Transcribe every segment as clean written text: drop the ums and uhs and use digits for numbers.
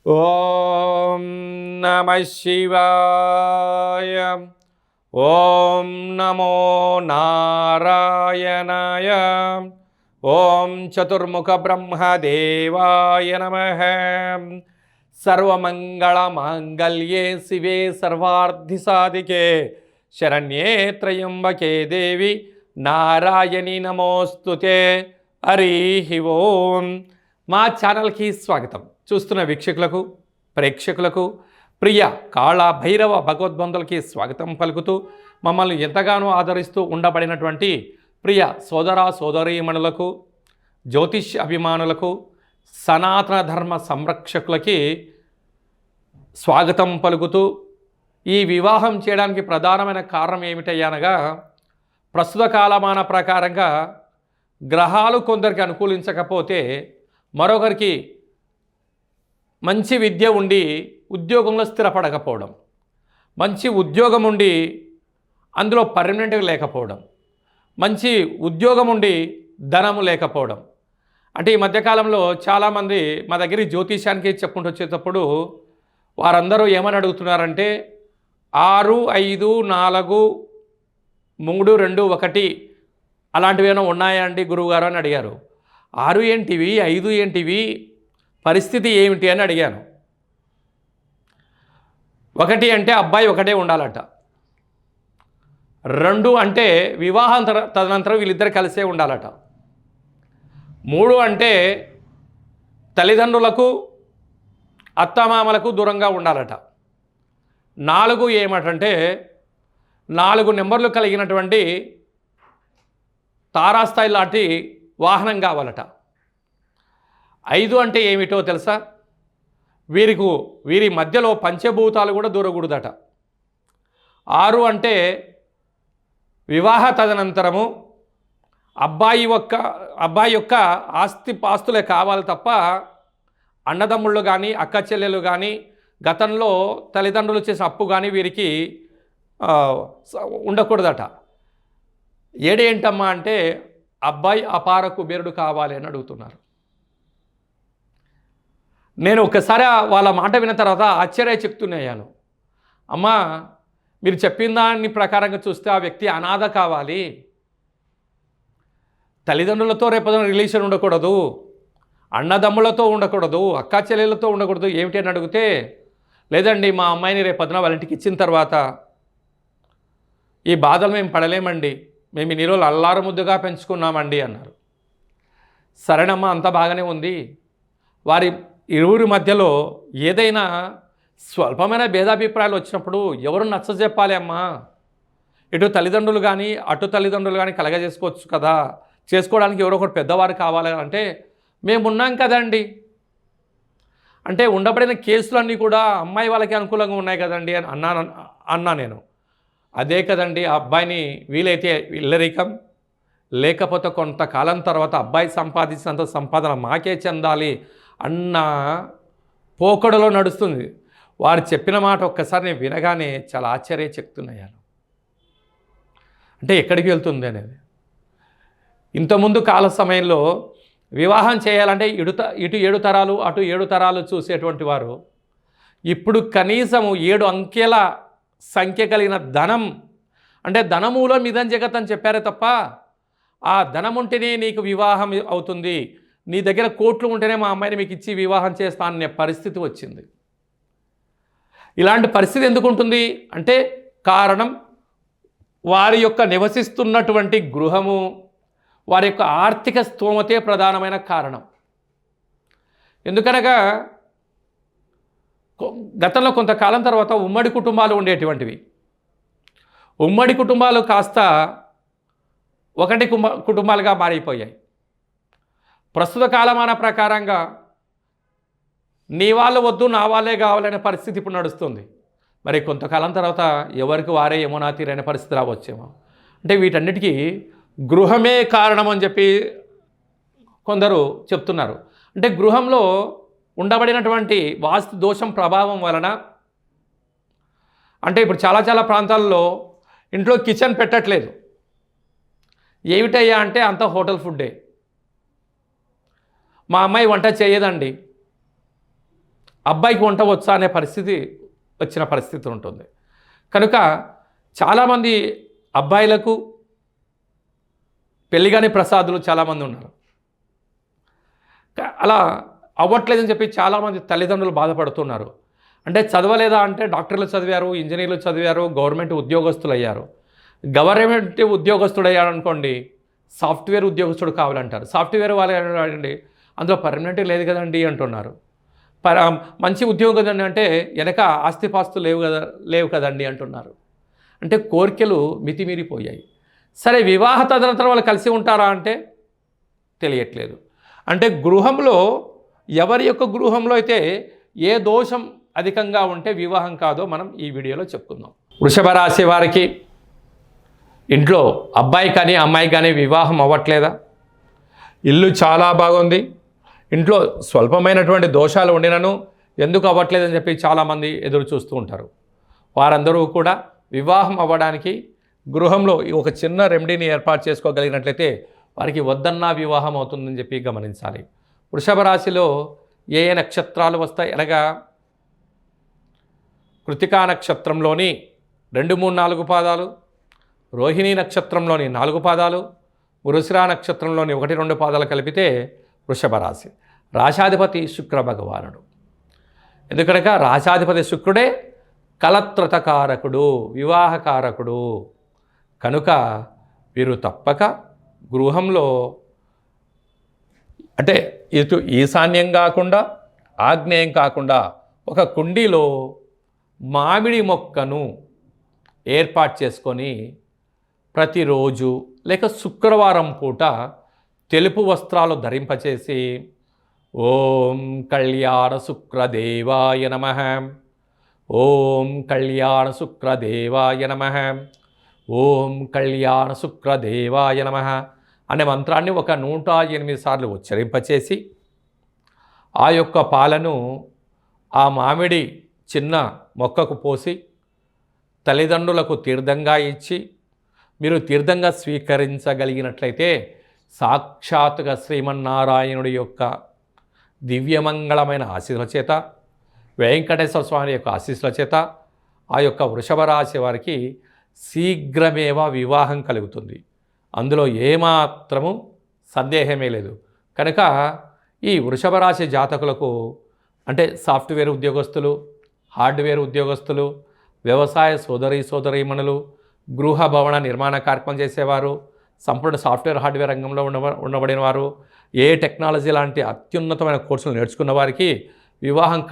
ఓం నమః శివాయ. ఓం నమో నారాయణాయ. ఓం చతుర్ముఖ బ్రహ్మదేవాయ నమః. సర్వమంగళమాంగళ్యే శివే సర్వార్థిసాధికే శరణ్యే త్రయంబకే దేవి నారాయణి నమోస్తుతే. హరి ఓం. మా ఛానల్కి స్వాగతం. చూస్తున్న వీక్షకులకు, ప్రేక్షకులకు, ప్రియ కాళ భైరవ భగవద్బంధులకి స్వాగతం పలుకుతూ, మమ్మల్ని ఎంతగానో ఆదరిస్తూ ఉండబడినటువంటి ప్రియ సోదర సోదరీమణులకు, జ్యోతిష్ అభిమానులకు, సనాతన ధర్మ సంరక్షకులకి స్వాగతం పలుకుతూ, ఈ వివాహం చేయడానికి ప్రధానమైన కారణం ఏమిటయ్యనగా, ప్రస్తుత కాలమాన ప్రకారంగా గ్రహాలు కొందరికి అనుకూలించకపోతే మరొకరికి మంచి విద్య ఉండి ఉద్యోగంలో స్థిరపడకపోవడం, మంచి ఉద్యోగం ఉండి అందులో పర్మనెంట్గా లేకపోవడం, మంచి ఉద్యోగం ఉండి ధనము లేకపోవడం. అంటే ఈ మధ్యకాలంలో చాలామంది మా దగ్గర జ్యోతిష్యానికి చెప్పుకుంటూ వచ్చేటప్పుడు వారందరూ ఏమని అడుగుతున్నారంటే 6, 5, 4, 3, 2, 1 అలాంటివి ఏమైనా ఉన్నాయా అండి గురువుగారు అని అడిగారు. 6 ఏంటివి, 5 ఏంటివి, పరిస్థితి ఏమిటి అని అడిగాను. 1 అంటే అబ్బాయి ఒకటే ఉండాలట. 2 అంటే వివాహం తదనంతరం వీళ్ళిద్దరు కలిసే ఉండాలట. 3 అంటే తల్లిదండ్రులకు అత్తమామలకు దూరంగా ఉండాలట. 4 ఏమిటంటే 4 నెంబర్లు కలిగినటువంటి తారాస్థాయి లాంటి వాహనం కావాలట. 5 అంటే ఏమిటో తెలుసా? వీరి మధ్యలో పంచభూతాలు కూడా దూరకూడదట. 6 అంటే వివాహ తదనంతరము అబ్బాయి యొక్క పాస్తులే కావాలి తప్ప అన్నదమ్ముళ్ళు కానీ అక్క చెల్లెలు కానీ గతంలో తల్లిదండ్రులు చేసిన అప్పు కానీ వీరికి ఉండకూడదట. 7 ఏంటమ్మా అంటే అబ్బాయి అపార కుబేరుడు కావాలి అని అడుగుతున్నారు. నేను ఒక్కసారి వాళ్ళ మాట విన్న తర్వాత ఆశ్చర్యచకితుడయ్యాను. అమ్మా, మీరు చెప్పిన దాని ప్రకారంగా చూస్తే ఆ వ్యక్తి అనాథ కావాలి, తల్లిదండ్రులతో రేపొద్దున రిలేషన్ ఉండకూడదు, అన్నదమ్ములతో ఉండకూడదు, అక్కా చెల్లెలతో ఉండకూడదు, ఏమిటి అని అడిగితే, లేదండి మా అమ్మాయిని రేపొద్దున వాళ్ళ ఇంటికి ఇచ్చిన తర్వాత ఈ బాధలు మేము పడలేమండి, మేము ఇన్ని రోజులు అల్లారు ముద్దుగా పెంచుకున్నామండి అన్నారు. సరేనమ్మా, అంత బాగానే ఉంది. వారి ఇరువురి మధ్యలో ఏదైనా స్వల్పమైన భేదాభిప్రాయాలు వచ్చినప్పుడు ఎవరు నచ్చజెప్పాలి అమ్మా? ఇటు తల్లిదండ్రులు కానీ అటు తల్లిదండ్రులు కానీ కలగజేసుకోవచ్చు కదా, చేసుకోవడానికి ఎవరో ఒకరు పెద్దవారు కావాలి అంటే మేమున్నాం కదండి. అంటే ఉండబడిన కేసులన్నీ కూడా అమ్మాయి వాళ్ళకి అనుకూలంగా ఉన్నాయి కదండి అని అన్నా నేను. అదే కదండి, ఆ అబ్బాయిని వీలైతే ఇల్లరికం, లేకపోతే కొంతకాలం తర్వాత అబ్బాయి సంపాదించినంత సంపాదన మాకే చెందాలి అన్న పోకడలో నడుస్తుంది. వారు చెప్పిన మాట ఒక్కసారి నేను వినగానే చాలా ఆశ్చర్యచకితుడయ్యాను. అంటే ఎక్కడికి వెళ్తుంది అనేది. ఇంతకుముందు కాల సమయంలో వివాహం చేయాలంటే ఇటు 7 తరాలు అటు 7 తరాలు చూసేటువంటి వారు ఇప్పుడు కనీసము 7 అంకెల సంఖ్య కలిగిన ధనం, అంటే ధనమూలం ఇదం జగత్ అని చెప్పారే తప్ప ఆ ధనం ఉంటేనే నీకు వివాహం అవుతుంది, నీ దగ్గర కోట్లు ఉంటేనే మా అమ్మాయిని మీకు ఇచ్చి వివాహం చేస్తాను అనే పరిస్థితి వచ్చింది. ఇలాంటి పరిస్థితి ఎందుకు ఉంటుంది అంటే కారణం వారి యొక్క నివసిస్తున్నటువంటి గృహము, వారి యొక్క ఆర్థిక స్తోమతే ప్రధానమైన కారణం. ఎందుకనగా గతంలో కొంతకాలం తర్వాత ఉమ్మడి కుటుంబాలు ఉండేటువంటివి. ఉమ్మడి కుటుంబాలు కాస్త ఒకటి కుటుంబాలుగా మారిపోయాయి. ప్రస్తుత కాలమాన ప్రకారంగా నీ వాళ్ళు వద్దు నా వాళ్ళే కావాలనే పరిస్థితి ఇప్పుడు నడుస్తుంది. మరి కొంతకాలం తర్వాత ఎవరికి వారే యమునా తీరైన పరిస్థితి రావచ్చేమో. అంటే వీటన్నిటికీ గృహమే కారణం అని చెప్పి కొందరు చెప్తున్నారు. అంటే గృహంలో ఉండబడినటువంటి వాస్తు దోషం ప్రభావం వలన, అంటే ఇప్పుడు చాలా ప్రాంతాల్లో ఇంట్లో కిచెన్ పెట్టట్లేదు. ఏమిటయ్యా అంటే అంత హోటల్ ఫుడ్డే. మా అమ్మాయి వంట చేయదండి, అబ్బాయికి వంట వచ్చా అనే పరిస్థితి వచ్చిన పరిస్థితి ఉంటుంది. కనుక చాలామంది అబ్బాయిలకు పెళ్ళిగాని ప్రసాదులు చాలామంది ఉన్నారు. అలా అవ్వట్లేదని చెప్పి చాలామంది తల్లిదండ్రులు బాధపడుతున్నారు. అంటే చదవలేదా అంటే డాక్టర్లు చదివారు, ఇంజనీర్లు చదివారు, గవర్నమెంట్ ఉద్యోగస్తులు అయ్యారు. గవర్నమెంట్ ఉద్యోగస్తుడు అయ్యారు అనుకోండి, సాఫ్ట్వేర్ ఉద్యోగస్తుడు కావాలంటారు. సాఫ్ట్వేర్ వాళ్ళు అండి అందులో పర్మనెంట్ లేదు కదండి అంటున్నారు. మంచి ఉద్యోగం అంటే వెనక ఆస్తిపాస్తులు లేవు కదండి అంటున్నారు. అంటే కోరికలు మితిమీరిపోయాయి. సరే, వివాహ తదనంతరం వాళ్ళు కలిసి ఉంటారా అంటే తెలియట్లేదు. అంటే గృహంలో ఎవరి యొక్క గృహంలో అయితే ఏ దోషం అధికంగా ఉంటే వివాహం కాదో మనం ఈ వీడియోలో చెప్పుకుందాం. వృషభ రాశి వారికి ఇంట్లో అబ్బాయి కానీ అమ్మాయి కానీ వివాహం అవ్వట్లేదా? ఇల్లు చాలా బాగుంది, ఇంట్లో స్వల్పమైనటువంటి దోషాలు ఉండినను ఎందుకు అవ్వట్లేదని చెప్పి చాలామంది ఎదురు చూస్తూ ఉంటారు. వారందరూ కూడా వివాహం అవ్వడానికి గృహంలో ఒక చిన్న రెమెడీని ఏర్పాటు చేసుకోగలిగినట్లయితే వారికి వద్దన్నా వివాహం అవుతుందని చెప్పి గమనించాలి. వృషభ రాశిలో ఏ ఏ నక్షత్రాలు వస్తాయి అనగా కృతికా నక్షత్రంలోని 2, 3, 4 పాదాలు, రోహిణీ నక్షత్రంలోని 4 పాదాలు, మృగశిర నక్షత్రంలోని 1, 2 పాదాలు కలిపితే వృషభ రాశి. రాశాధిపతి శుక్ర భగవానుడు. ఎందుకనగా రాశాధిపతి శుక్రుడే కలత్రతకారకుడు, వివాహకారకుడు. కనుక వీరు తప్పక గృహంలో అంటే ఇటు ఈశాన్యం కాకుండా ఆగ్నేయం కాకుండా ఒక కుండీలో మామిడి మొక్కను ఏర్పాటు చేసుకొని ప్రతిరోజు లేక శుక్రవారం పూట తెలుపు వస్త్రాలు ధరింపచేసి ఓం కళ్యాణ శుక్రదేవాయ నమః, ఓం కళ్యాణ శుక్రదేవాయ నమః, ఓం కళ్యాణ శుక్రదేవాయ నమః అనే మంత్రాన్ని ఒక 108 సార్లు ఉచ్చరింపచేసి ఆ యొక్క పాలను ఆ మామిడి చిన్న మొక్కకు పోసి తల్లిదండ్రులకు తీర్థంగా ఇచ్చి మీరు తీర్థంగా స్వీకరించగలిగినట్లయితే సాక్షాత్తుగా శ్రీమన్నారాయణుడి యొక్క దివ్యమంగళమైన ఆశీస్సుల చేత, వెంకటేశ్వర స్వామి యొక్క ఆశీస్సుల చేత ఆ యొక్క వృషభ రాశి వారికి శీఘ్రమేవ వివాహం కలుగుతుంది. అందులో ఏమాత్రము సందేహమే లేదు. కనుక ఈ వృషభ రాశి జాతకులకు అంటే సాఫ్ట్వేర్ ఉద్యోగస్తులు, హార్డ్వేర్ ఉద్యోగస్తులు, వ్యవసాయ సోదరీమణులు, గృహ భవన నిర్మాణ కార్యక్రమం చేసేవారు, సంపూర్ణ సాఫ్ట్వేర్ హార్డ్వేర్ రంగంలో ఉండబడిన వారు, ఏ టెక్నాలజీ లాంటి అత్యున్నతమైన కోర్సులు నేర్చుకున్న వారికి వివాహం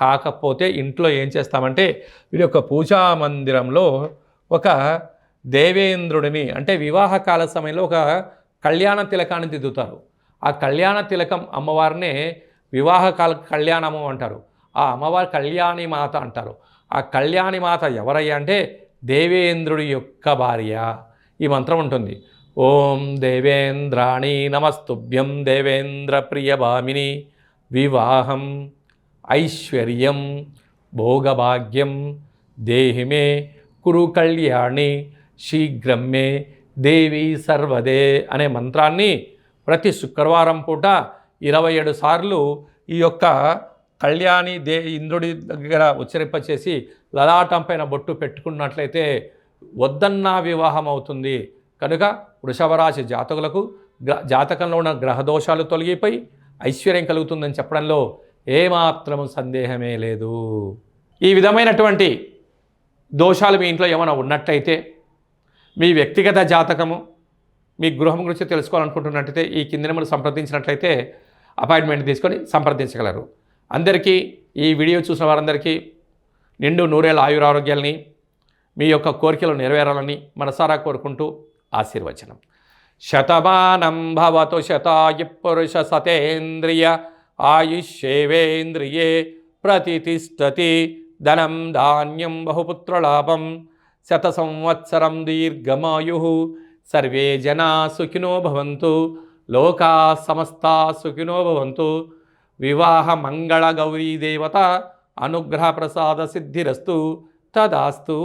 కాకపోతే ఇంట్లో ఏం చేస్తామంటే వీరి యొక్క పూజా మందిరంలో ఒక దేవేంద్రుడిని అంటే వివాహకాల సమయంలో ఒక కళ్యాణ తిలకాన్ని దిద్దుతారు. ఆ కళ్యాణ తిలకం అమ్మవారినే వివాహకాల కళ్యాణము అంటారు. ఆ అమ్మవారి కళ్యాణి మాత అంటారు. ఆ కళ్యాణి మాత ఎవరయ్యా అంటే దేవేంద్రుడి యొక్క భార్య. ఈ మంత్రం ఉంటుంది. ఓం దేవేంద్రాణి నమస్తుభ్యం దేవేంద్ర ప్రియభామిని వివాహం ఐశ్వర్యం భోగభాగ్యం దేహిమే కురు కళ్యాణి శీఘ్రం మే దేవి సర్వదే అనే మంత్రాన్ని ప్రతి శుక్రవారం పూట 27 సార్లు ఈ యొక్క కళ్యాణి ఇంద్రుడి దగ్గర ఉచ్చరింపచేసి లలాటం పైన బొట్టు పెట్టుకున్నట్లయితే వద్దన్నా వివాహం అవుతుంది. కనుక వృషభ రాశి జాతకులకు జాతకంలో ఉన్న గ్రహదోషాలు తొలగిపోయి ఐశ్వర్యం కలుగుతుందని చెప్పడంలో ఏమాత్రము సందేహమే లేదు. ఈ విధమైనటువంటి దోషాలు మీ ఇంట్లో ఏమైనా ఉన్నట్టయితే మీ వ్యక్తిగత జాతకము మీ గృహం గురించి తెలుసుకోవాలనుకుంటున్నట్టయితే ఈ కింది నెంబర్ సంప్రదించినట్లయితే అపాయింట్మెంట్ తీసుకొని సంప్రదించగలరు. అందరికీ ఈ వీడియో చూసిన వారందరికీ నిండు నూరేళ్ళ ఆయురారోగ్యాలని మీ యొక్క కోరికలు నెరవేరాలని మనసారా కోరుకుంటూ ఆశీర్వచనం. శతమానం భవతు శతాయు పురుష సతేంద్రియ ఆయుష్యేవేంద్రియే ప్రతితిష్టతి ధనం ధాన్యం బహుపుత్రలాభం శత సంవత్సరం దీర్ఘమాయు సర్వే జనా సుఖినో భవంతు లోకా సమస్తా సుఖినో భవంతు. వివాహ మంగళ గౌరీ దేవత అనుగ్రహ ప్రసాద సిద్ధిరస్తు తదాస్తు.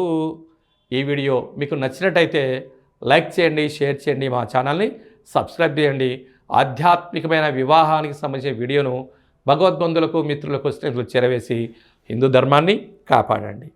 ఈ వీడియో మీకు నచ్చినట్టయితే లైక్ చేయండి, షేర్ చేయండి, మా ఛానల్ని సబ్స్క్రైబ్ చేయండి. ఆధ్యాత్మికమైన వివాహానికి సంబంధించిన వీడియోను భగవద్బంధులకు మిత్రులకు స్నేహితులకు చేరవేసి హిందూ ధర్మాన్ని కాపాడండి.